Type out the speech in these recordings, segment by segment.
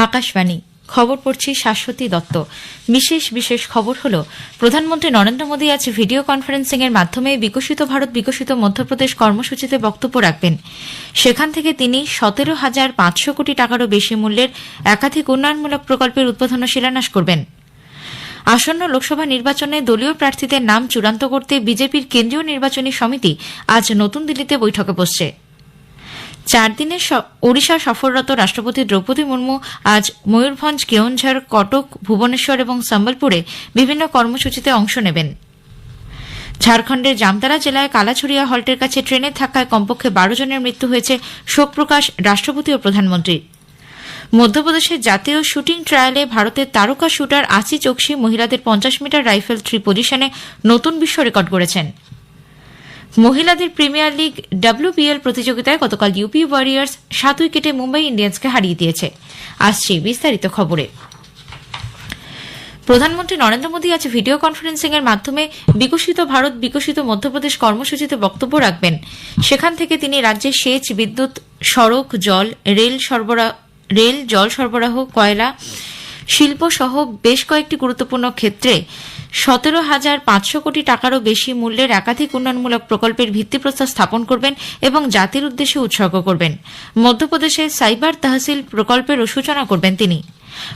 আকাশবাণী খবর পড়ছি শাশ্বতী দত্ত। বিশেষ খবর হল, প্রধানমন্ত্রী নরেন্দ্র মোদী আজ ভিডিও কনফারেন্সিং এর মাধ্যমে বিকশিত ভারত বিকশিত মধ্যপ্রদেশ কর্মসূচিতে বক্তব্য রাখবেন। সেখান থেকে তিনি 17,500 কোটি টাকারও বেশি মূল্যের একাধিক উন্নয়নমূলক প্রকল্পের উদ্বোধন ও শিলান্যাস করবেন। আসন্ন লোকসভা নির্বাচনে দলীয় প্রার্থীদের নাম চূড়ান্ত করতে বিজেপির কেন্দ্রীয় নির্বাচনী সমিতি আজ নতুন দিল্লিতে বৈঠকে বসছে। 4 দিনের ওড়িশা সফররত রাষ্ট্রপতি দ্রৌপদী মুর্মু আজ ময়ূরভঞ্জ, কেওনঝর, কটক, ভুবনেশ্বর এবং সম্বলপুরে বিভিন্ন কর্মসূচিতে অংশ নেবেন। ঝাড়খণ্ডের জামতারা জেলায় কালাছড়িয়া হল্টের কাছে ট্রেনের ধাক্কায় কমপক্ষে 12 জনের মৃত্যু হয়েছে, শোক প্রকাশ রাষ্ট্রপতি ও প্রধানমন্ত্রীর। মধ্যপ্রদেশের জাতীয় শুটিং ট্রায়ালে ভারতের তারকা শুটার আসি চোকসি মহিলাদের 50 মিটার রাইফেল 3 পজিশনে নতুন বিশ্ব রেকর্ড করেছেন। মহিলাদের প্রিমিয়ার লিগ WPL প্রতিযোগিতায় গতকাল ইউপি ওয়ারিয়র্স 7 উইকেটে মুম্বাই ইন্ডিয়ান্সকে হারিয়ে দিয়েছে। আসছে বিস্তারিত খবরে। প্রধানমন্ত্রী নরেন্দ্র মোদী আজ ভিডিও কনফারেন্সিং এর মাধ্যমে বিকশিত ভারত বিকশিত মধ্যপ্রদেশ কর্মসূচিতে বক্তব্য রাখবেন। সেখান থেকে তিনি রাজ্যে সেচ, বিদ্যুৎ, সড়ক, জল, রেল, জল সরবরাহ, কয়লা, শিল্প সহ বেশ কয়েকটি গুরুত্বপূর্ণ ক্ষেত্রে 17,500 কোটি টাকারও বেশি মূল্যের একাধিক উন্নয়নমূলক প্রকল্পের ভিত্তিপ্রস্তর স্থাপন করবেন এবং জাতির উদ্দেশ্যে উৎসর্গ করবেন। মধ্যপ্রদেশে সাইবার তহসিল প্রকল্পেরও সূচনা করবেন তিনি।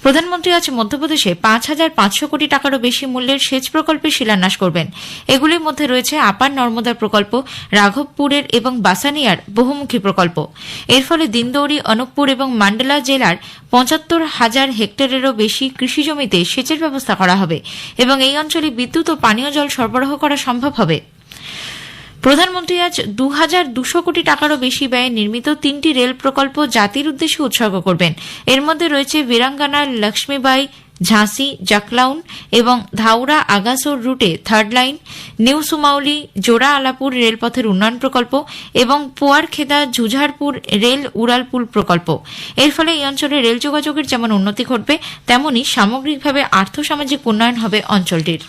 প্রধানমন্ত্রী আজ মধ্যপ্রদেশে 5,500 কোটি টাকারও বেশি মূল্যের সেচ প্রকল্পের শিলান্যাস করবেন। এগুলির মধ্যে রয়েছে আপার নর্মদা প্রকল্প, রাঘবপুরের এবং বাসানিয়ার বহুমুখী প্রকল্প। এর ফলে দিনদৌরি, অনুপপুর এবং মান্ডলা জেলার 75,000 হেক্টরেরও বেশি কৃষি জমিতে সেচের ব্যবস্থা করা হবে এবং এই অঞ্চলে বিদ্যুৎ ও পানীয় জল সরবরাহ করা সম্ভব হবে। প্রধানমন্ত্রী আজ 2,200 কোটি টাকারও বেশি ব্যয়ে নির্মিত 3টি রেল প্রকল্প জাতির উদ্দেশ্যে উৎসর্গ করবেন। এর মধ্যে রয়েছে বীরাঙ্গানা লক্ষ্মীবাই ঝাঁসি জাকলাউন এবং ধাউরা আগাসোর রুটে 3rd লাইন, নিউ সুমাউলি জোড়া আলাপুর রেলপথের উন্নয়ন প্রকল্প এবং পোয়ারখেদা ঝুঝারপুর রেল উড়ালপুল প্রকল্প। এর ফলে এই অঞ্চলে রেল যোগাযোগের যেমন উন্নতি ঘটবে, তেমনি সামগ্রিকভাবে আর্থসামাজিক উন্নয়ন হবে অঞ্চলটির।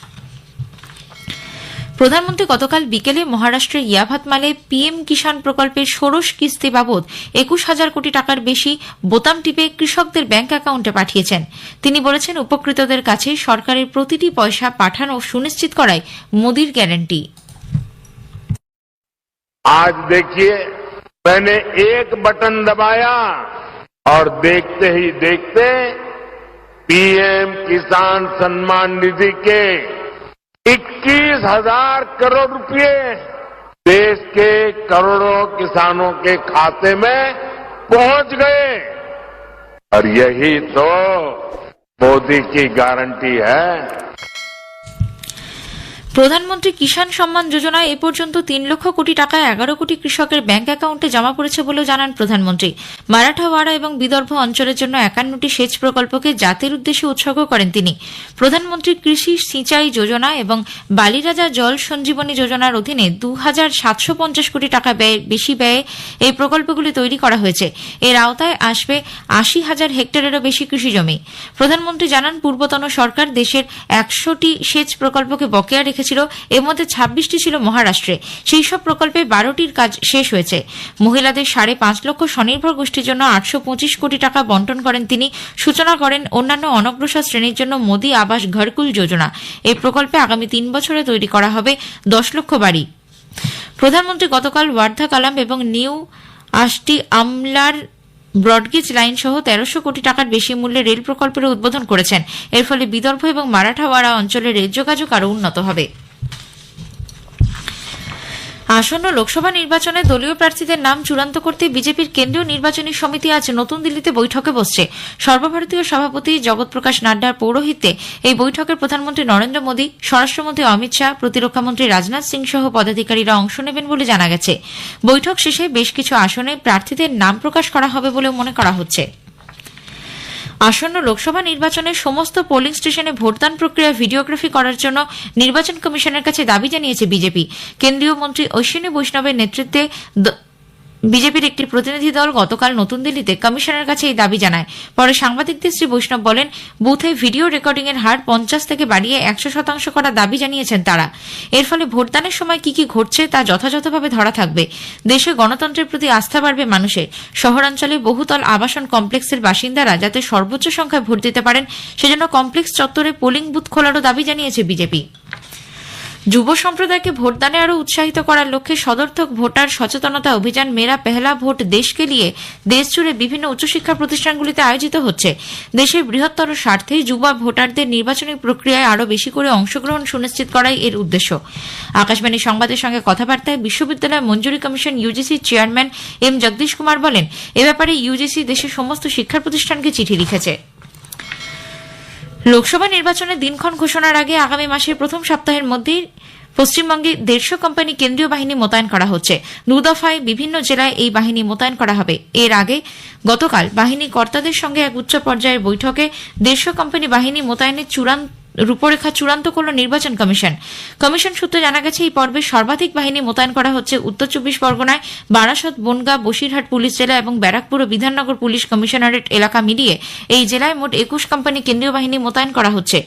প্রধানমন্ত্রী গতকাল বিকেলে মহারাষ্ট্রের ইয়াভাতমালে পিএম কিষাণ প্রকল্পের ষোড়শ কিস্তি বাবদ 21,000 কোটি টাকার বেশি বোতাম টিপে কৃষকদের ব্যাংক অ্যাকাউন্টে পাঠিয়েছেন। তিনি বলেছেন, উপকৃতদের কাছে সরকারের প্রতিটি পয়সা পাঠানো সুনিশ্চিত করাই মোদির গ্যারান্টি। आज देखिए, मैंने एक बटन दबाया और देखते ही देखते पीएम किसान सम्मान निधि के 21,000 करोड़ रुपए देश के करोड़ों किसानों के खाते में पहुंच गए और यही तो मोदी की गारंटी है। প্রধানমন্ত্রী কিষাণ সম্মান যোজনায় এ পর্যন্ত 3 লক্ষ কোটি টাকা 11 কোটি কৃষকের ব্যাংক অ্যাকাউন্টে জমা পড়েছে বলেও জানান প্রধানমন্ত্রী। মারাঠাওয়াড়া এবং বিদর্ভ অঞ্চলের জন্য 51টি সেচ প্রকল্পকে জাতির উদ্দেশ্যে উৎসর্গ করেন তিনি। প্রধানমন্ত্রী কৃষি সিঁচাই যোজনা এবং বালিরাজা জল সঞ্জীবনী যোজনার অধীনে 2,750 কোটি টাকা বেশি ব্যয়ে এই প্রকল্পগুলি তৈরি করা হয়েছে। এর আওতায় আসবে 80,000 হেক্টরেরও বেশি কৃষি জমি। প্রধানমন্ত্রী জানান, পূর্বতন সরকার দেশের 100টি সেচ প্রকল্পকে বকেয়া রেখেছিল। এর মধ্যে 26টি ছিল মহারাষ্ট্রে। সেই সব প্রকল্পে 12টির কাজ শেষ হয়েছে। মহিলাদের 5.5 লক্ষ স্বনির্ভর গোষ্ঠীর জন্য 825 কোটি টাকা বন্টন করেন তিনি। সূচনা করেন অন্যান্য অনগ্রসর শ্রেণীর জন্য মোদী আবাস ঘরকুল যোজনা। এই প্রকল্পে আগামী 3 বছরে তৈরি করা হবে 10 লক্ষ বাড়ি। প্রধানমন্ত্রী গতকাল ওয়ার্ধা কালাম এবং নিউ আষ্টি আমলার ব্রডগেজ লাইন সহ 1300 কোটি টাকার বেশি মূল্যের রেল প্রকল্পের উদ্বোধন করেছেন। এর ফলে বিদর্ভ এবং মারাঠাওয়াড়া অঞ্চলের রেল যোগাযোগ আরও উন্নত হবে। আসন্ন লোকসভা নির্বাচনে দলীয় প্রার্থীদের নাম চূড়ান্ত করতে বিজেপির কেন্দ্রীয় নির্বাচনী সমিতি আজ নতুন দিল্লিতে বৈঠকে বসছে। সর্বভারতীয় সভাপতি জগৎ প্রকাশ নাড্ডার পৌরোহিত্যে এই বৈঠকে প্রধানমন্ত্রী নরেন্দ্র মোদী, স্বরাষ্ট্রমন্ত্রী অমিত শাহ, প্রতিরক্ষামন্ত্রী রাজনাথ সিং সহ পদাধিকারীরা অংশ নেবেন বলে জানা গেছে। বৈঠক শেষে বেশ কিছু আসনে প্রার্থীদের নাম প্রকাশ করা হবে বলেও মনে করা হচ্ছে। আসন্ন লোকসভা নির্বাচনের সমস্ত পোলিং স্টেশনে ভোটদান প্রক্রিয়া ভিডিওগ্রাফি করার জন্য নির্বাচন কমিশনের কাছে দাবি জানিয়েছে বিজেপি। কেন্দ্রীয় মন্ত্রী অশ্বিনী বৈষ্ণবের নেতৃত্বে বিজেপির একটি প্রতিনিধি দল গতকাল নতুন দিল্লিতে কমিশনের কাছে এই দাবি জানায়। পরে সাংবাদিকদের শ্রী বৈষ্ণব বলেন, বুথে ভিডিও রেকর্ডিং এর হার 50 থেকে বাড়িয়ে 100% করার দাবি জানিয়েছেন তারা। এর ফলে ভোটদানের সময় কি কি ঘটছে তা যথাযথভাবে ধরা থাকবে। দেশে গণতন্ত্রের প্রতি আস্থা বাড়বে মানুষের। শহরাঞ্চলে বহুতল আবাসন কমপ্লেক্সের বাসিন্দারা যাতে সর্বোচ্চ সংখ্যায় ভোট দিতে পারেন, সেজন্য কমপ্লেক্স চত্বরে পোলিং বুথ খোলারও দাবি জানিয়েছে বিজেপি। যুব সম্প্রদায়কে ভোটদানে আরও উৎসাহিত করার লক্ষ্যে সদর্থক ভোটার সচেতনতা অভিযান মেরা পেহলা ভোট দেশকে নিয়ে দেশজুড়ে বিভিন্ন উচ্চশিক্ষা প্রতিষ্ঠানগুলিতে আয়োজিত হচ্ছে। দেশের বৃহত্তর স্বার্থে যুব ভোটারদের নির্বাচনী প্রক্রিয়ায় আরও বেশি করে অংশগ্রহণ সুনিশ্চিত করাই এর উদ্দেশ্য। আকাশবাণী সংবাদের সঙ্গে কথাবার্তায় বিশ্ববিদ্যালয় মঞ্জুরি কমিশন ইউজিসির চেয়ারম্যান এম জগদীশ কুমার বলেন, এ ব্যাপারে ইউজিসি দেশের সমস্ত শিক্ষা প্রতিষ্ঠানকে চিঠি লিখেছে। লোকসভা নির্বাচনের দিনক্ষণ ঘোষণার আগে আগামী মাসের প্রথম সপ্তাহের মধ্যেই পশ্চিমবঙ্গে 150 কোম্পানি কেন্দ্রীয় বাহিনী মোতায়েন করা হচ্ছে। 2 দফায় বিভিন্ন জেলায় এই বাহিনী মোতায়েন করা হবে। এর আগে গতকাল বাহিনী কর্তাদের সঙ্গে এক উচ্চ পর্যায়ের বৈঠকে 150 কোম্পানি বাহিনী মোতায়েনের রূপরেখা চূড়ান্ত করল নির্বাচন কমিশন। কমিশন সূত্রে জানা গেছে, এই পর্বে সর্বাধিক বাহিনী মোতায়েন করা হচ্ছে উত্তর 24 পরগনায়। বারাসত, বনগাঁ, বসিরহাট পুলিশ জেলা এবং ব্যারাকপুর ও বিধাননগর পুলিশ কমিশনারেট এলাকা মিলিয়ে এই জেলায় মোট 21 কোম্পানি কেন্দ্রীয় বাহিনী মোতায়েন করা হচ্ছে।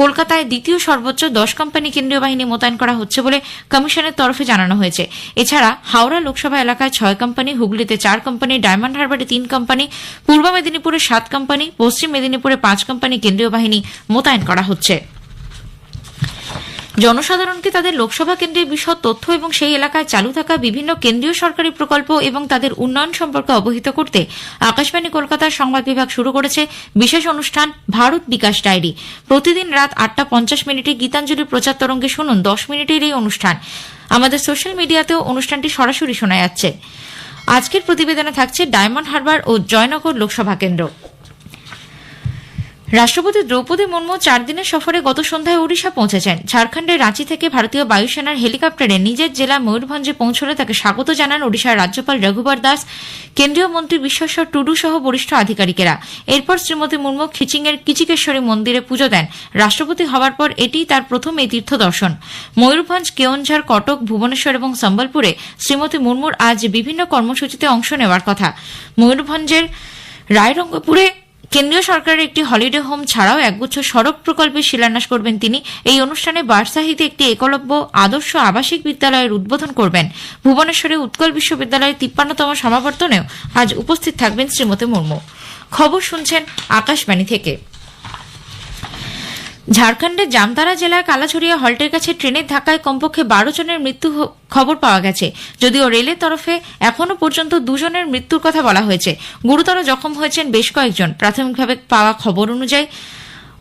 কলকাতায় দ্বিতীয় সর্বোচ্চ 10 কোম্পানি কেন্দ্রীয় বাহিনী মোতায়েন করা হচ্ছে বলে কমিশনের তরফে জানানো হয়েছে। এছাড়া হাওড়া লোকসভা এলাকায় 6 কোম্পানি, হুগলিতে 4 কোম্পানি, ডায়মন্ড হারবারে 3 কোম্পানি, পূর্ব মেদিনীপুরে 7 কোম্পানি, পশ্চিম মেদিনীপুরে 5 কোম্পানি কেন্দ্রীয় বাহিনী মোতায়েন করা হচ্ছে। জনসাধারণকে তাদের লোকসভা কেন্দ্রের বিশদ তথ্য এবং সেই এলাকায় চালু থাকা বিভিন্ন কেন্দ্রীয় সরকারি প্রকল্প এবং তাদের উন্নয়ন সম্পর্কে অবহিত করতে আকাশবাণী কলকাতার সংবাদ বিভাগ শুরু করেছে বিশেষ অনুষ্ঠান ভারত বিকাশ ডায়েরি। প্রতিদিন রাত 8:50 গীতাঞ্জলি প্রচার তরঙ্গে শুনুন 10 মিনিটের এই অনুষ্ঠান। আমাদের সোশ্যাল মিডিয়াতেও অনুষ্ঠানটি সরাসরি শোনা যাচ্ছে। আজকের প্রতিবেদনে থাকছে ডায়মন্ড হারবার ও জয়নগর লোকসভা কেন্দ্র। রাষ্ট্রপতি দ্রৌপদী মুর্মু 4 দিনের সফরে গত সন্ধ্যায় ওড়িশা পৌঁছেছেন। ঝাড়খণ্ডের রাঁচি থেকে ভারতীয় বায়ুসেনার হেলিকপ্টারে নিজের জেলা ময়ূরভঞ্জে পৌঁছলে তাকে স্বাগত জানান ওড়িশার রাজ্যপাল রঘুবর দাস, কেন্দ্রীয় মন্ত্রী বিশ্বস্বর টুডু সহ বরিষ্ঠ আধিকারিকেরা। এরপর শ্রীমতী মুর্মু খিচিংয়ের কিচিকেশ্বরী মন্দিরে পুজো দেন। রাষ্ট্রপতি হওয়ার পর এটিই তার প্রথম এই তীর্থ দর্শন। ময়ূরভঞ্জ, কেওনঝাড়, কটক, ভুবনেশ্বর এবং সম্বলপুরে শ্রীমতী মুর্মুর আজ বিভিন্ন কর্মসূচিতে অংশ নেওয়ার কথা। ময়ূরভঞ্জের রায়রঙ্গপুরে কেন্দ্রীয় সরকারের একটি হলিডে হোম ছাড়াও একগুচ্ছ সড়ক প্রকল্পের শিলান্যাস করবেন তিনি। এই অনুষ্ঠানে বারসাহিতে একটি একলব্য আদর্শ আবাসিক বিদ্যালয়ের উদ্বোধন করবেন। ভুবনেশ্বরে উৎকল বিশ্ববিদ্যালয়ের 53তম সমাবর্তনেও আজ উপস্থিত থাকবেন শ্রীমতী মুর্মু। খবর শুনছেন আকাশবাণী থেকে। ঝাড়খণ্ডের জামতারা জেলার কালাছড়িয়া হল্টের কাছে ট্রেনের ধাক্কায় কমপক্ষে 12 জনের মৃত্যু খবর পাওয়া গেছে। যদিও রেলের তরফে এখনো পর্যন্ত 2 জনের মৃত্যুর কথা বলা হয়েছে। গুরুতর জখম হয়েছেন বেশ কয়েকজন। প্রাথমিকভাবে পাওয়া খবর অনুযায়ী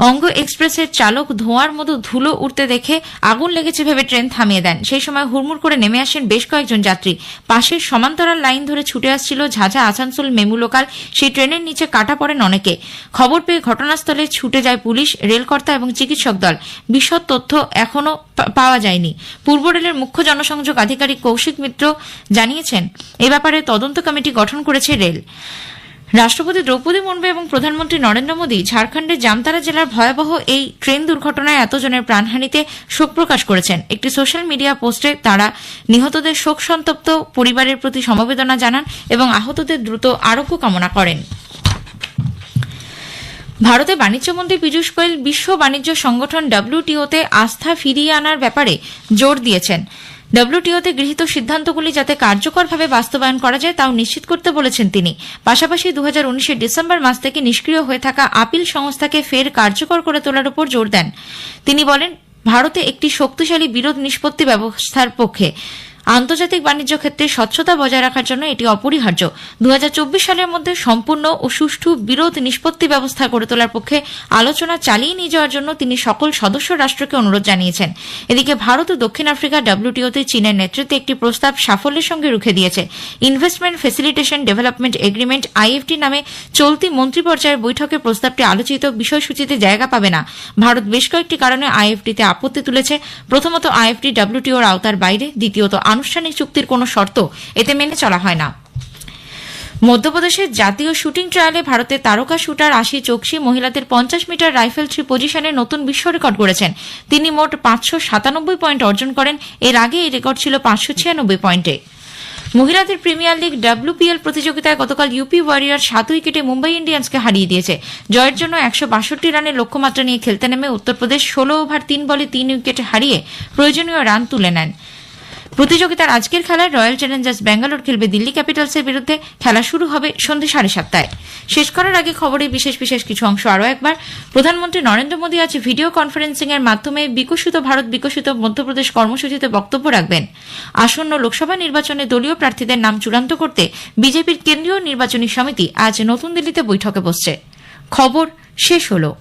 অঙ্গ এক্সপ্রেসের চালক ধোঁয়ার মতো ধুলো উঠতে দেখে আগুন লেগেছে ভেবে ট্রেন থামিয়ে দেন। সেই সময় হুড়মুড় করে নেমে আসেন বেশ কয়েকজন যাত্রী। পাশের সমান্তরাল লাইন ধরে ছুটে আসছিল ঝাঝা আসানসোল মেমু লোকাল। সেই ট্রেনের নিচে কাটা পড়েন অনেকে। খবর পেয়ে ঘটনাস্থলে ছুটে যায় পুলিশ, রেলকর্তা এবং চিকিৎসক দল। বিশদ তথ্য এখনো পাওয়া যায়নি। পূর্ব রেলের মুখ্য জনসংযোগ আধিকারিক কৌশিক মিত্র জানিয়েছেন, এ ব্যাপারে তদন্ত কমিটি গঠন করেছে রেল। রাষ্ট্রপতি দ্রৌপদী মুর্মু এবং প্রধানমন্ত্রী নরেন্দ্র মোদী ঝাড়খণ্ডের জামতারা জেলার ভয়াবহ এই ট্রেন দুর্ঘটনায় এতজনের প্রাণহানিতে শোক প্রকাশ করেছেন। একটি সোশ্যাল মিডিয়া পোস্টে তাঁরা নিহতদের শোক সন্তপ্ত পরিবারের প্রতি সমবেদনা জানান এবং আহতদের দ্রুত আরোগ্য কামনা করেন। ভারতে বাণিজ্যমন্ত্রী পীযূষ গোয়েল বিশ্ব বাণিজ্য সংগঠন WTO-তে আস্থা ফিরিয়ে আনার ব্যাপারে জোর দিয়েছেন। WTO-তে গৃহীত সিদ্ধান্তগুলি যাতে কার্যকরভাবে বাস্তবায়ন করা যায় তাও নিশ্চিত করতে বলেছেন তিনি। পাশাপাশি 2019 ডিসেম্বর মাস থেকে নিষ্ক্রিয় হয়ে থাকা আপিল সংস্থাকে ফের কার্যকর করে তোলার উপর জোর দেন। তিনি বলেন, ভারতে একটি শক্তিশালী বিরোধ নিষ্পত্তি ব্যবস্থার পক্ষে। আন্তর্জাতিক বাণিজ্য ক্ষেত্রে স্বচ্ছতা বজায় রাখার জন্য এটি অপরিহার্য। 2024 সালের মধ্যে সম্পূর্ণ ও সুষ্ঠু বিরোধ নিষ্পত্তি ব্যবস্থা গড়ে তোলার পক্ষে আলোচনা চালিয়ে নিয়ে যাওয়ার জন্য তিনি সকল সদস্য রাষ্ট্রকে অনুরোধ জানিয়েছেন। এদিকে ভারত ও দক্ষিণ আফ্রিকা WTO-তে চীনের নেতৃত্বে একটি প্রস্তাব সাফল্যের সঙ্গে রুখে দিয়েছে। Investment facilitation development agreement IFT নামে চলতি মন্ত্রী পর্যায়ের বৈঠকে প্রস্তাবটি আলোচিত বিষয়সূচিতে জায়গা পাবে না। ভারত বেশ কয়েকটি কারণে IFT-তে আপত্তি তুলেছে। প্রথমত, IFT WTO-র আওতার বাইরে। দ্বিতীয়ত, আনুষ্ঠানিক চুক্তির কোনো শর্ত এতে মেনে চলা হয় না। মধ্যপ্রদেশের জাতীয় শুটিং ট্রায়ালে ভারতের তারকা শুটার আশি চোকসি মহিলাদের 50 মিটার রাইফেল থ্রি পজিশনে নতুন বিশ্ব রেকর্ড করেছেন। তিনি মোট 597 পয়েন্ট অর্জন করেন। এর আগে এই রেকর্ড ছিল 596 পয়েন্টে। মহিলাদের প্রিমিয়ার লিগ WPL প্রতিযোগিতায় গতকাল ইউপি ওয়ারিয়র 7 উইকেটে মুম্বাই ইন্ডিয়ান্সকে হারিয়ে দিয়েছে। জয়ের জন্য 162 রানের লক্ষ্যমাত্রা নিয়ে খেলতে নেমে উত্তরপ্রদেশ 16 ওভার 3 বলে 3 উইকেট হারিয়ে প্রয়োজনীয় রান তুলে নেন। প্রতিযোগিতার আজকের খেলায় রয়্যাল চ্যালেঞ্জার্স ব্যাঙ্গালোর খেলবে দিল্লি ক্যাপিটালসের বিরুদ্ধে। খেলা শুরু হবে সন্ধ্যে 7:30। শেষ করার আগে খবরের বিশেষ কিছু অংশ আরও একবার। প্রধানমন্ত্রী নরেন্দ্র মোদী আজ ভিডিও কনফারেন্সিং এর মাধ্যমে বিকশিত ভারত বিকশিত মধ্যপ্রদেশ কর্মসূচিতে বক্তব্য রাখবেন। আসন্ন লোকসভা নির্বাচনে দলীয় প্রার্থীদের নাম চূড়ান্ত করতে বিজেপির কেন্দ্রীয় নির্বাচনী সমিতি আজ নতুন দিল্লিতে বৈঠকে বসছে। খবর শেষ হলো।